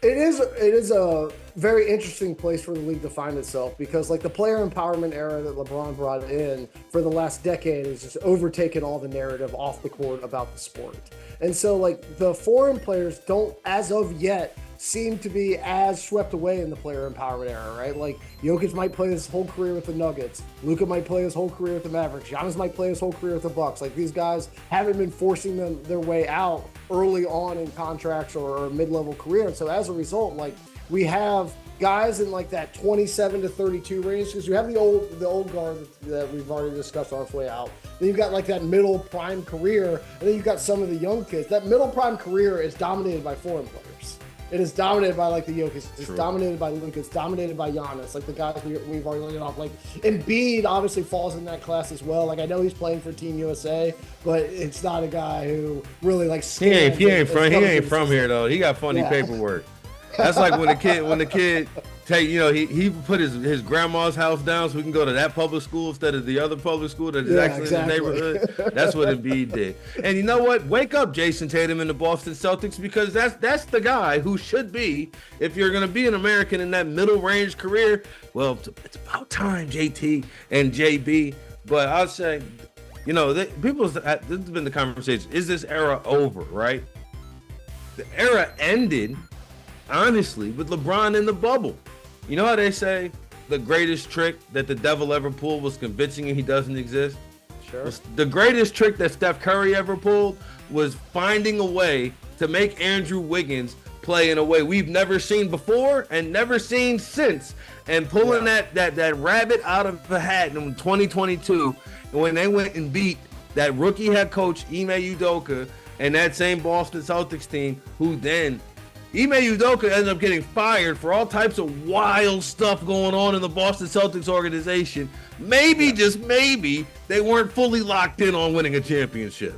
It is a very interesting place for the league to find itself because like the player empowerment era that LeBron brought in for the last decade has just overtaken all the narrative off the court about the sport. And so like the foreign players don't as of yet seem to be as swept away in the player empowerment era, right? Like Jokic might play his whole career with the Nuggets. Luka might play his whole career with the Mavericks. Giannis might play his whole career with the Bucks. Like these guys haven't been forcing their way out early on in contracts or mid-level career. And so as a result, like we have guys in like that 27 to 32 range because you have the old guard that we've already discussed on its way out. Then you've got like that middle prime career, and then you've got some of the young kids. That middle prime career is dominated by foreign players. It is dominated by like the Jokic. It's dominated by Luka. It's dominated by Giannis. Like the guys we've already laid off. Like Embiid obviously falls in that class as well. Like I know he's playing for Team USA, but it's not a guy who really like. He ain't from here though. He got funny paperwork. That's like when the kid take, he put his grandma's house down so we can go to that public school instead of the other public school that is actually in the neighborhood. That's what Embiid did. And you know what? Wake up, Jason Tatum and the Boston Celtics, because that's the guy who should be, if you're going to be an American in that middle range career. Well, it's about time, JT and JB. But I'll say, this has been the conversation. Is this era over, right? The era ended, honestly, with LeBron in the bubble. You know how they say the greatest trick that the devil ever pulled was convincing him he doesn't exist? Sure. The greatest trick that Steph Curry ever pulled was finding a way to make Andrew Wiggins play in a way we've never seen before and never seen since, and pulling that rabbit out of the hat in 2022 when they went and beat that rookie head coach Ime Udoka and that same Boston Celtics team, who then Ime Udoka ended up getting fired for all types of wild stuff going on in the Boston Celtics organization. Maybe, just maybe, they weren't fully locked in on winning a championship.